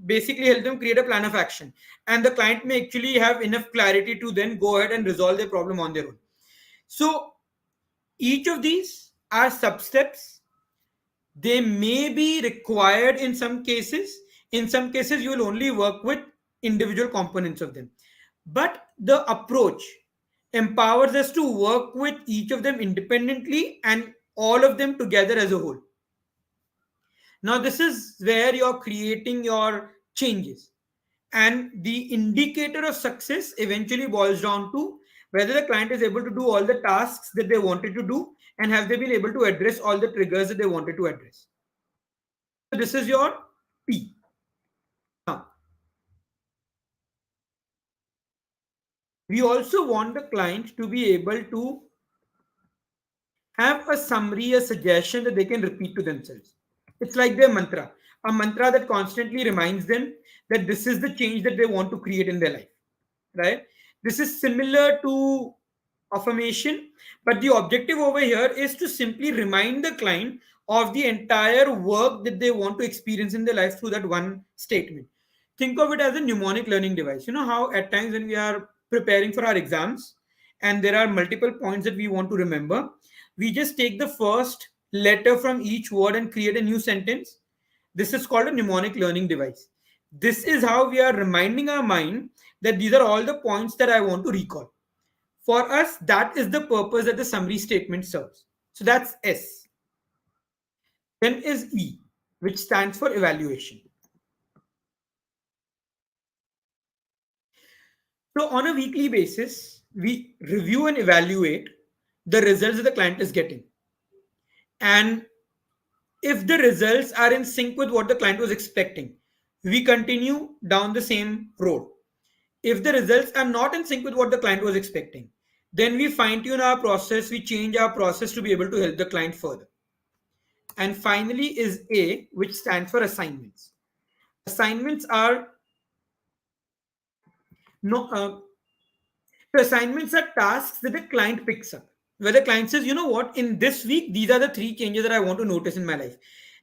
B: Basically, help them create a plan of action. And the client may actually have enough clarity to then go ahead and resolve their problem on their own. So, each of these are sub steps. They may be required in some cases. In some cases, you will only work with individual components of them. But the approach empowers us to work with each of them independently and all of them together as a whole. Now, this is where you're creating your changes. And the indicator of success eventually boils down to whether the client is able to do all the tasks that they wanted to do and have they been able to address all the triggers that they wanted to address. So this is your P. Now, we also want the client to be able to have a summary, a suggestion that they can repeat to themselves. It's like their mantra, a mantra that constantly reminds them that this is the change that they want to create in their life, right? This is similar to affirmation, but the objective over here is to simply remind the client of the entire work that they want to experience in their life through that one statement. Think of it as a mnemonic learning device. You know how at times when we are preparing for our exams and there are multiple points that we want to remember, we just take the first letter from each word and create a new sentence. This is called a mnemonic learning device. This is how we are reminding our mind that these are all the points that I want to recall. For us, that is the purpose that the summary statement serves. So that's S. Then is E, which stands for evaluation. So on a weekly basis, we review and evaluate the results that the client is getting. And if the results are in sync with what the client was expecting, we continue down the same road. If the results are not in sync with what the client was expecting, then we fine tune our process, we change our process to be able to help the client further. And finally is A, which stands for assignments. Assignments are no so assignments are tasks that the client picks up. Where the client says, you know what, in this week, these are the three changes that I want to notice in my life.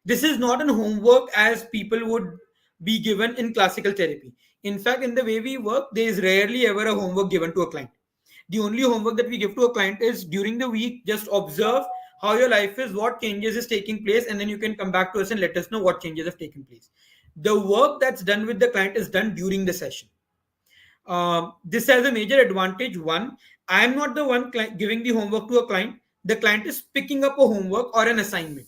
B: This is not an homework as people would be given in classical therapy. In fact, in the way we work, there is rarely ever a homework given to a client. The only homework that we give to a client is during the week, just observe how your life is, what changes is taking place, and then you can come back to us and let us know what changes have taken place. The work that's done with the client is done during the session. This has a major advantage. One, I am not the one giving the homework to a client. The client is picking up a homework or an assignment.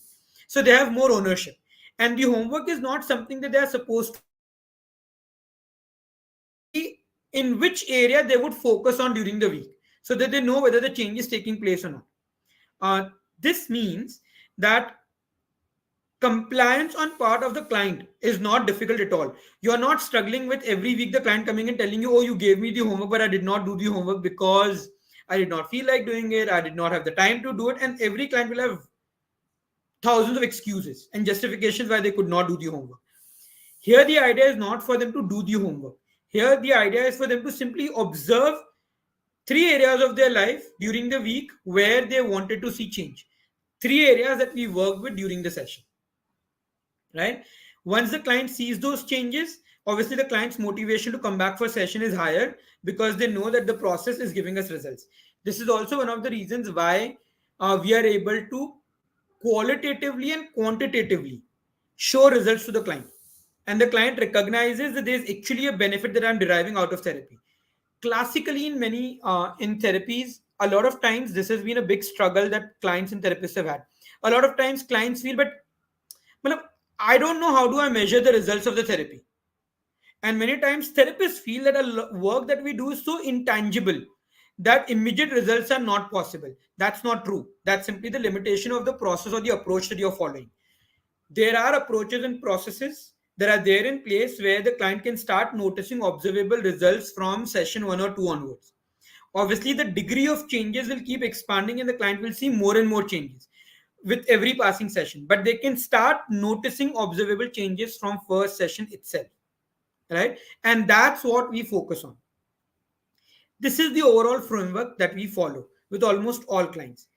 B: So they have more ownership. And the homework is not something that they are supposed to see in which area they would focus on during the week so that they know whether the change is taking place or not. This means that compliance on part of the client is not difficult at all. You are not struggling with every week the client coming and telling you, oh, you gave me the homework but I did not do the homework because I did not feel like doing it, I did not have the time to do it. And every client will have thousands of excuses and justifications why they could not do the homework. Here the idea is not for them to do the homework. Here the idea is for them to simply observe three areas of their life during the week where they wanted to see change. Three areas that we work with during the session, right? Once the client sees those changes, obviously the client's motivation to come back for session is higher because they know that the process is giving us results. This is also one of the reasons why we are able to qualitatively and quantitatively show results to the client, and the client recognizes that there's actually a benefit that I'm deriving out of therapy. Classically, in many in therapies, a lot of times this has been a big struggle that clients and therapists have had. A lot of times clients feel, but matlab, I don't know how do I measure the results of the therapy. And many times therapists feel that work that we do is so intangible that immediate results are not possible. That's not true. That's simply the limitation of the process or the approach that you're following. There are approaches and processes that are there in place where the client can start noticing observable results from session 1 or 2 onwards. Obviously, the degree of changes will keep expanding and the client will see more and more changes with every passing session, but they can start noticing observable changes from first session itself, right? And that's what we focus on. This is the overall framework that we follow with almost all clients.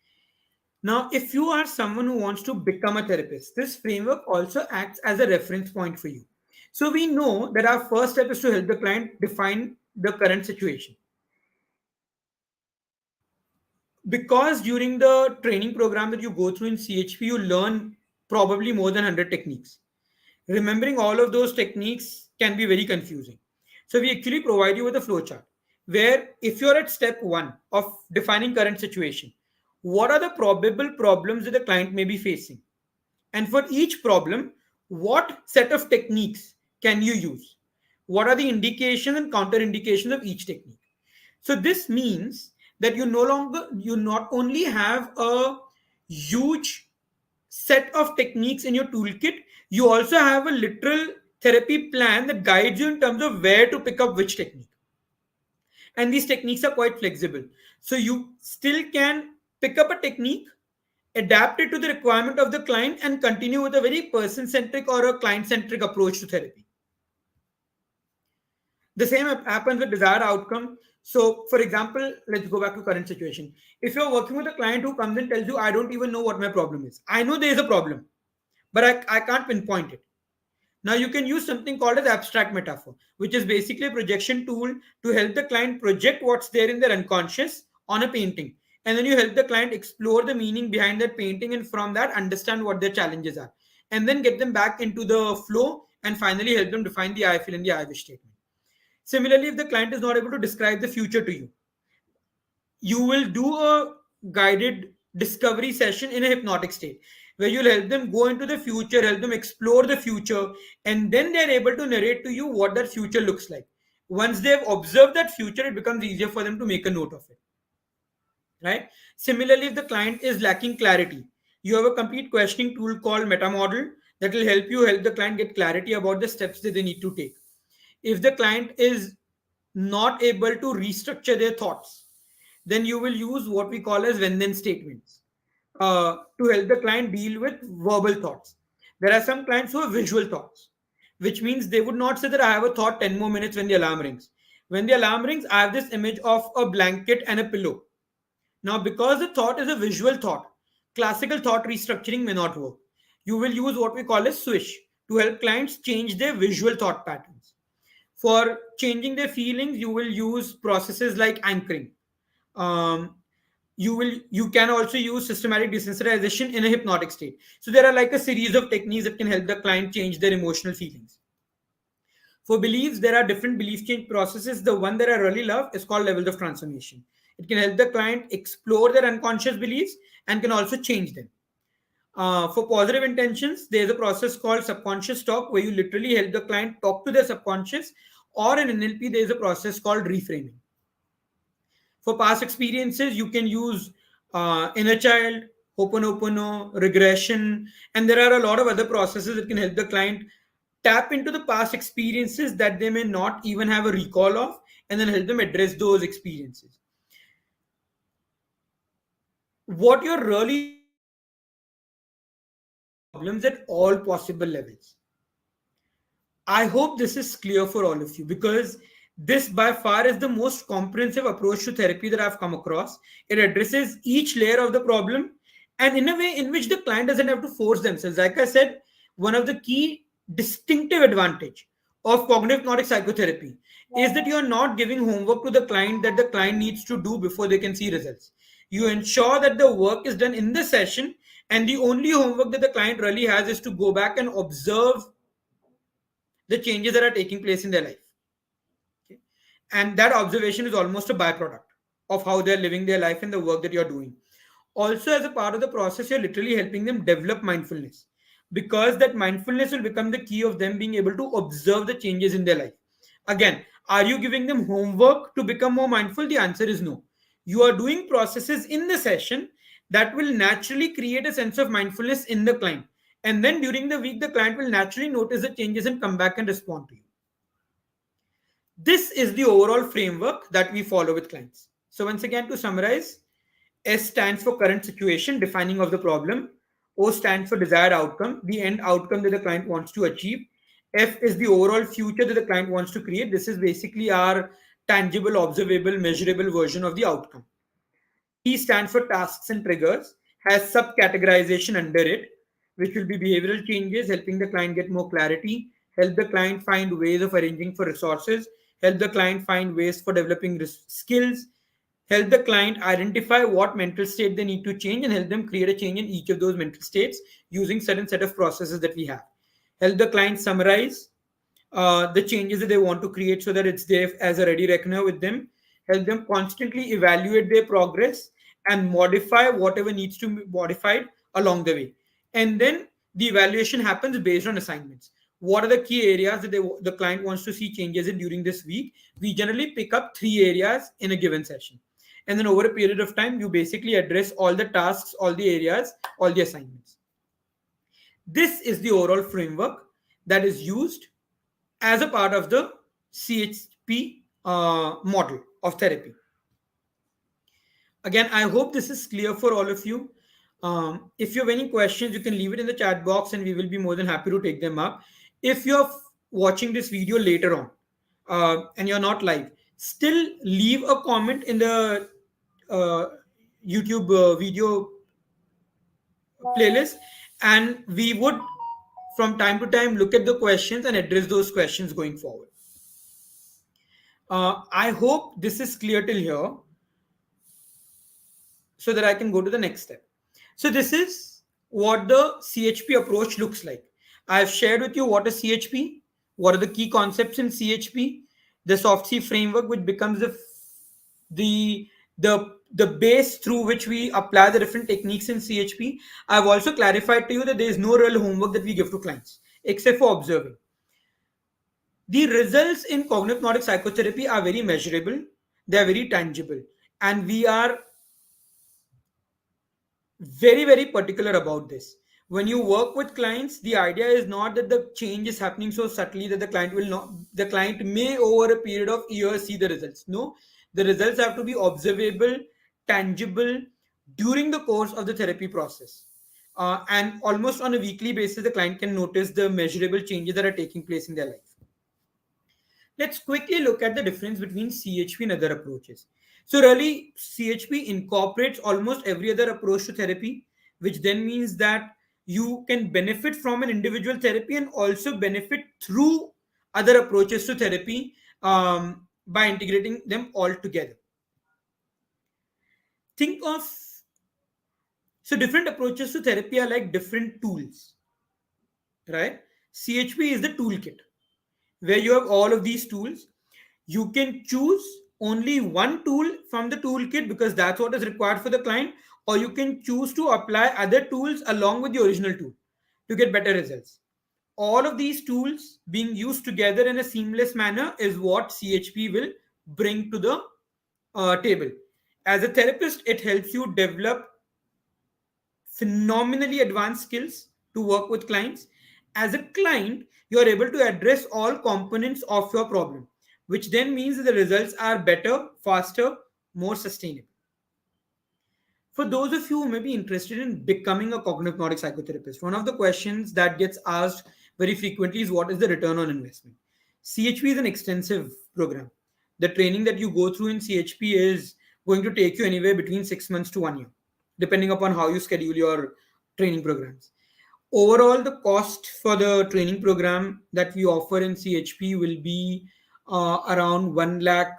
B: Now, if you are someone who wants to become a therapist, this framework also acts as a reference point for you. So we know that our first step is to help the client define the current situation. Because during the training program that you go through in CHP, you learn probably more than 100 techniques. Remembering all of those techniques can be very confusing. So we actually provide you with a flowchart where if you're at step one of defining current situation, what are the probable problems that the client may be facing? And for each problem, what set of techniques can you use? What are the indications and counterindications of each technique? So this means that you not only have a huge set of techniques in your toolkit, you also have a literal therapy plan that guides you in terms of where to pick up which technique. And these techniques are quite flexible. So you still can pick up a technique, adapt it to the requirement of the client, and continue with a very person centric or a client centric approach to therapy. The same happens with desired outcome. So, for example, let's go back to current situation. If you're working with a client who comes and tells you, I don't even know what my problem is. I know there is a problem, but I can't pinpoint it. Now you can use something called as abstract metaphor, which is basically a projection tool to help the client project what's there in their unconscious on a painting. And then you help the client explore the meaning behind that painting and from that understand what their challenges are. And then get them back into the flow and finally help them define the I feel and the I wish statement. Similarly, if the client is not able to describe the future to you, you will do a guided discovery session in a hypnotic state where you'll help them go into the future, help them explore the future, and then they're able to narrate to you what that future looks like. Once they've observed that future, it becomes easier for them to make a note of it, right? Similarly, if the client is lacking clarity, you have a complete questioning tool called meta model that will help the client get clarity about the steps that they need to take. If the client is not able to restructure their thoughts, then you will use what we call as when then statements to help the client deal with verbal thoughts. There are some clients who have visual thoughts, which means they would not say that I have a thought 10 more minutes when the alarm rings. When the alarm rings, I have this image of a blanket and a pillow. Now, because the thought is a visual thought, classical thought restructuring may not work. You will use what we call a swish to help clients change their visual thought patterns. For changing their feelings, you will use processes like anchoring. Um, you can also use systematic desensitization in a hypnotic state. So there are like a series of techniques that can help the client change their emotional feelings. For beliefs, there are different belief change processes. The one that I really love is called levels of transformation. It can help the client explore their unconscious beliefs and can also change them. For positive intentions, there's a process called subconscious talk where you literally help the client talk to their subconscious, or in NLP, there's a process called reframing. For past experiences, you can use inner child, Hoponopono, regression, and there are a lot of other processes that can help the client tap into the past experiences that they may not even have a recall of, and then help them address those experiences. What you're really doing is you're helping the client solve problems at all possible levels. I hope this is clear for all of you, because this by far is the most comprehensive approach to therapy that I've come across. It addresses each layer of the problem, and in a way in which the client doesn't have to force themselves. Like I said, one of the key distinctive advantage of cognitive hypnotic psychotherapy is that you are not giving homework to the client that the client needs to do before they can see results. You ensure that the work is done in the session, and the only homework that the client really has is to go back and observe the changes that are taking place in their life. Okay? And that observation is almost a byproduct of how they're living their life and the work that you're doing. Also, as a part of the process, you're literally helping them develop mindfulness, because that mindfulness will become the key of them being able to observe the changes in their life. Again, are you giving them homework to become more mindful? The answer is no. You are doing processes in the session that will naturally create a sense of mindfulness in the client. And then during the week, the client will naturally notice the changes and come back and respond to you. This is the overall framework that we follow with clients. So, once again, to summarize, S stands for current situation, defining of the problem. O stands for desired outcome, the end outcome that the client wants to achieve. F is the overall future that the client wants to create. This is basically our tangible, observable, measurable version of the outcome. T stands for tasks and triggers, has subcategorization under it, which will be behavioral changes, helping the client get more clarity, help the client find ways of arranging for resources, help the client find ways for developing skills, help the client identify what mental state they need to change, and help them create a change in each of those mental states using certain set of processes that we have. Help the client summarize the changes that they want to create so that it's there as a ready reckoner with them. Help them constantly evaluate their progress and modify whatever needs to be modified along the way. And then the evaluation happens based on assignments. What are the key areas that the client wants to see changes in during this week? We generally pick up 3 areas in a given session. And then over a period of time, you basically address all the tasks, all the areas, all the assignments. This is the overall framework that is used as a part of the CHP model of therapy. Again, I hope this is clear for all of you. If you have any questions, you can leave it in the chat box and we will be more than happy to take them up. If you're watching this video later on and you're not live, still leave a comment in the uh, YouTube video playlist, and we would from time to time look at the questions and address those questions going forward. I hope this is clear till here so that I can go to the next step. So, this is what the CHP approach looks like. I've shared with you what is CHP, what are the key concepts in CHP, the soft C framework, which becomes the the base through which we apply the different techniques in CHP. I've also clarified to you that there is no real homework that we give to clients except for observing. The results in cognitive psychotherapy are very measurable, they are very tangible, and we are very particular about this. When you work with clients, the idea is not that the change is happening so subtly that the client may over a period of years see the results. No, the results have to be observable, tangible during the course of the therapy process. And almost on a weekly basis, the client can notice the measurable changes that are taking place in their life. Let's quickly look at the difference between CHP and other approaches. So, really, CHP incorporates almost every other approach to therapy, which then means that you can benefit from an individual therapy and also benefit through other approaches to therapy by integrating them all together. Think of different approaches to therapy are like different tools, right? CHP is the toolkit where you have all of these tools. You can choose only one tool from the toolkit because that's what is required for the client, or you can choose to apply other tools along with the original tool to get better results. All of these tools being used together in a seamless manner is what CHP will bring to the table. As a therapist, it helps you develop phenomenally advanced skills to work with clients. As a client, you are able to address all components of your problem, which then means that the results are better, faster, more sustainable. For those of you who may be interested in becoming a cognitive psychotherapist, one of the questions that gets asked very frequently is what is the return on investment? CHP is an extensive program. The training that you go through in CHP is going to take you anywhere between 6 months to 1 year, depending upon how you schedule your training programs. Overall, the cost for the training program that we offer in CHP will be around 1 lakh.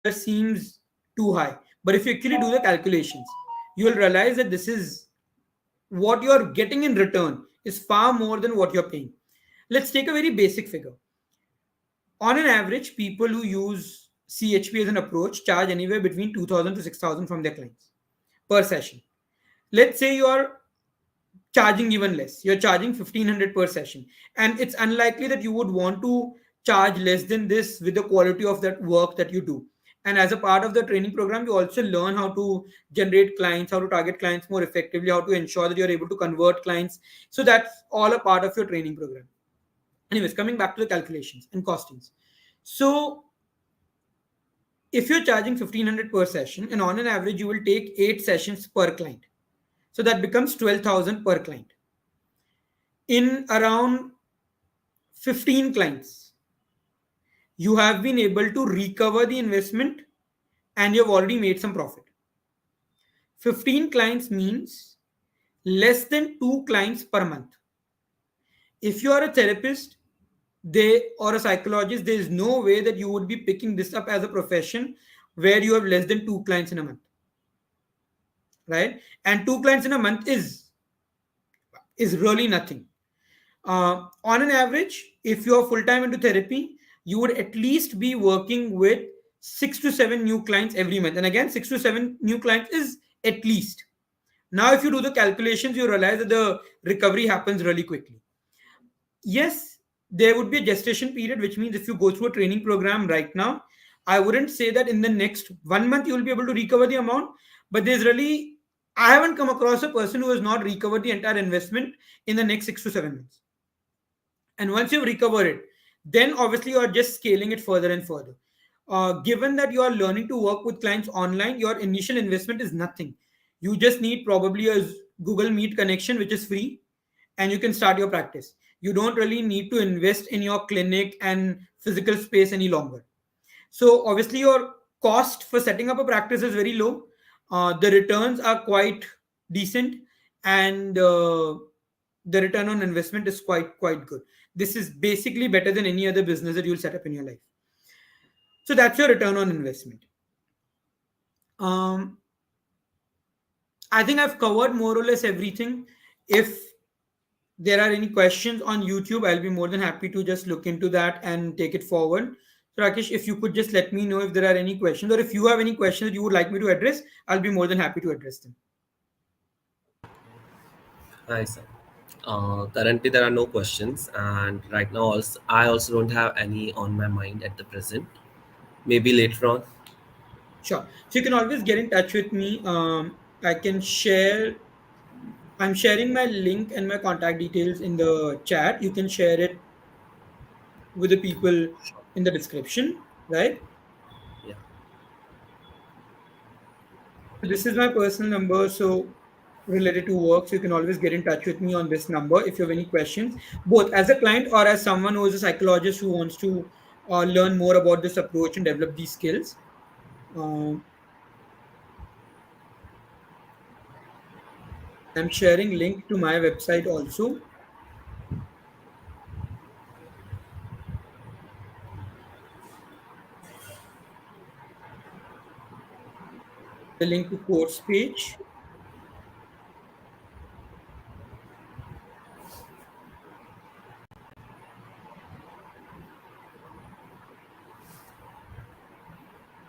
B: That seems too high. But if you actually do the calculations, you will realize that this is what you're getting in return is far more than what you're paying. Let's take a very basic figure. On an average, people who use CHP as an approach charge anywhere between 2,000 to 6,000 from their clients per session. Let's say you're charging even less. You're charging 1,500 per session. And it's unlikely that you would want to charge less than this with the quality of that work that you do. And as a part of the training program, you also learn how to generate clients, how to target clients more effectively, how to ensure that you're able to convert clients. So that's all a part of your training program. Anyways, coming back to the calculations and costings. So if you're charging 1,500 per session, and on an average, you will take 8 sessions per client. So that becomes 12,000 per client. In around 15 clients, you have been able to recover the investment and you have already made some profit. 15 clients means less than 2 clients per month. If you are a therapist, or a psychologist, there is no way that you would be picking this up as a profession where you have less than 2 clients in a month, right? And 2 clients in a month is really nothing. On an average, if you are full time into therapy, you would at least be working with 6 to 7 new clients every month. And again, 6 to 7 new clients is at least. Now, if you do the calculations, you realize that the recovery happens really quickly. Yes, there would be a gestation period, which means if you go through a training program right now, I wouldn't say that in the next 1 month you will be able to recover the amount, but I haven't come across a person who has not recovered the entire investment in the next 6 to 7 months. And once you've recovered it, then obviously you are just scaling it further and further. Given that you are learning to work with clients online, your initial investment is nothing. You just need probably a Google Meet connection, which is free, and you can start your practice. You don't really need to invest in your clinic and physical space any longer. So obviously your cost for setting up a practice is very low. The returns are quite decent, and the return on investment is quite good. This is basically better than any other business that you'll set up in your life. So that's your return on investment. Um, I think I've covered more or less everything. If there are any questions on YouTube, I'll be more than happy to just look into that and take it forward. So, Rakesh, if you could just let me know if there are any questions, or if you have any questions that you would like me to address, I'll be more than happy to address them.
A: Hi, sir. Currently, there are no questions, and right now, also, I also don't have any on my mind at the present. Maybe later on.
B: Sure. So you can always get in touch with me. I can share. I'm sharing my link and my contact details in the chat. You can share it with the people in the description, right?
A: Yeah.
B: So this is my personal number. So related to work, so you can always get in touch with me on this number if you have any questions, both as a client or as someone who is a psychologist who wants to learn more about this approach and develop these skills. Um, I'm sharing link to my website also, the link to course page.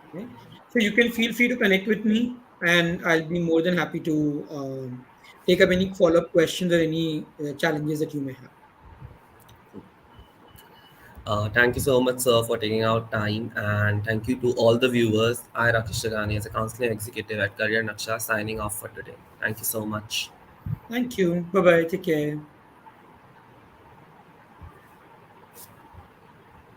B: Okay. So you can feel free to connect with me, and I'll be more than happy to take up any follow up questions or any challenges that you may have.
A: Thank you so much, sir, for taking out time, and thank you to all the viewers. I, Rakesh Shagani, as a counseling executive at Career Naksha, signing off for today. Thank you so much.
B: Thank you. Bye bye. Take care.